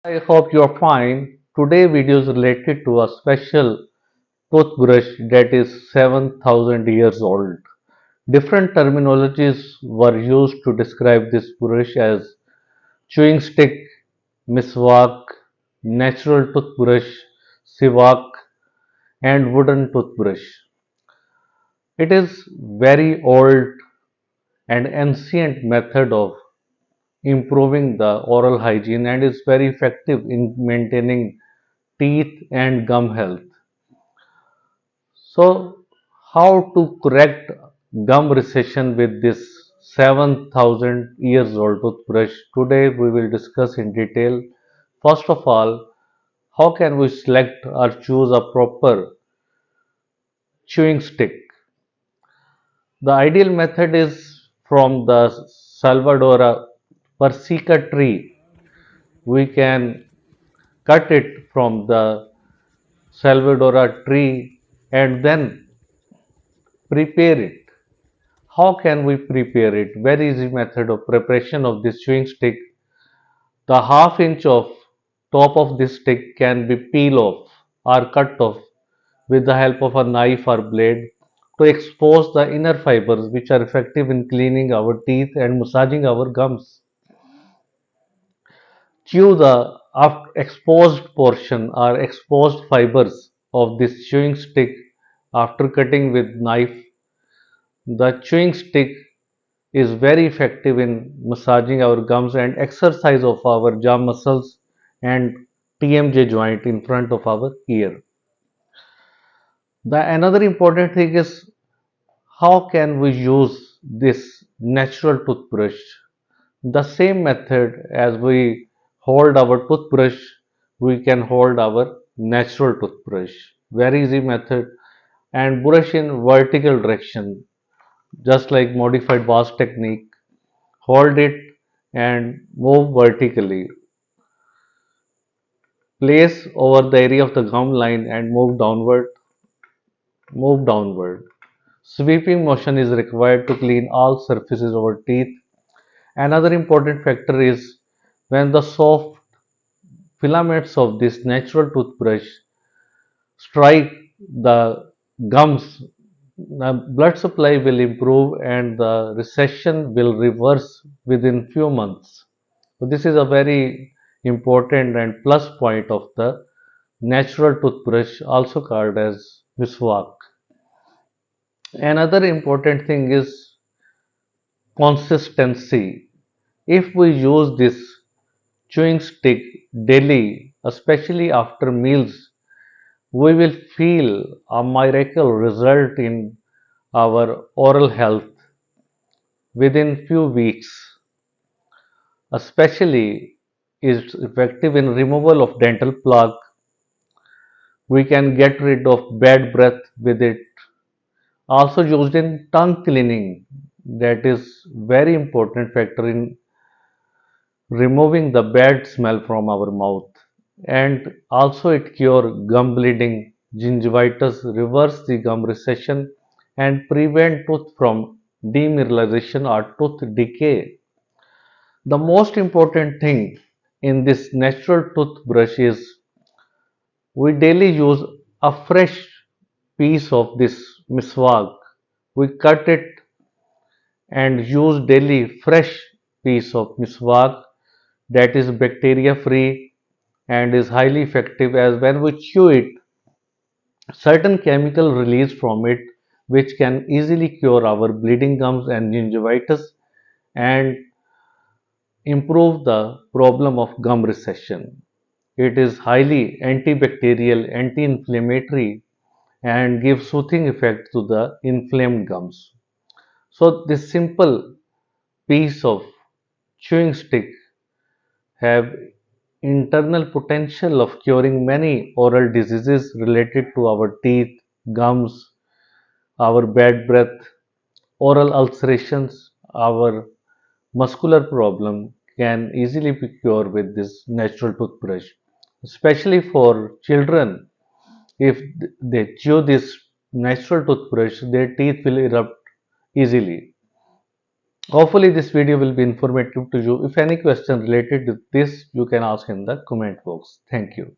I hope you are fine. Today video is related to a special toothbrush that is 7,000 years old. Different terminologies were used to describe this brush as chewing stick, miswak, natural toothbrush, siwak, and wooden toothbrush. It is very old and ancient method of improving the oral hygiene and is very effective in maintaining teeth and gum health. So, how to correct gum recession with this 7,000 years old toothbrush? Today we will discuss in detail. First of all, how can we select or choose a proper chewing stick? The ideal method is from the Salvadora persica tree. We can cut it from the Salvadora tree and then prepare it. How can we prepare it? Very easy method of preparation of this chewing stick. The half inch of top of this stick can be peel off or cut off with the help of a knife or blade to expose the inner fibers which are effective in cleaning our teeth and massaging our gums. Chew the exposed portion or exposed fibers of this chewing stick after cutting with knife. The chewing stick is very effective in massaging our gums and exercise of our jaw muscles and TMJ joint in front of our ear. The another important thing is how can we use this natural toothbrush? The same method as we hold our toothbrush, we can hold our natural toothbrush. Very easy method and brush in vertical direction, just like modified vase technique. Hold it and move vertically. Place over the area of the gum line and move downward. Move downward. Sweeping motion is required to clean all surfaces of our teeth. Another important factor is when the soft filaments of this natural toothbrush strike the gums, the blood supply will improve and the recession will reverse within few months. So this is a very important and plus point of the natural toothbrush, also called as Miswak. Another important thing is consistency. If we use this chewing stick daily, especially after meals, we will feel a miracle result in our oral health within few weeks. Especially is effective in removal of dental plaque. We can get rid of bad breath with it. Also used in tongue cleaning. That is very important factor in removing the bad smell from our mouth. And also it cure gum bleeding, gingivitis, reverse the gum recession and prevent tooth from demineralization or tooth decay. The most important thing in this natural toothbrush is we daily use a fresh piece of this miswak. We cut it and use daily fresh piece of miswak that is bacteria free and is highly effective as when we chew it certain chemical release from it which can easily cure our bleeding gums and gingivitis and improve the problem of gum recession. It is highly antibacterial, anti-inflammatory and gives soothing effect to the inflamed gums. So this simple piece of chewing stick have internal potential of curing many oral diseases related to our teeth, gums, our bad breath, oral ulcerations, our muscular problem can easily be cured with this natural toothbrush. Especially for children, if they chew this natural toothbrush, their teeth will erupt easily. Hopefully this video will be informative to you. If any question related to this, you can ask in the comment box. Thank you.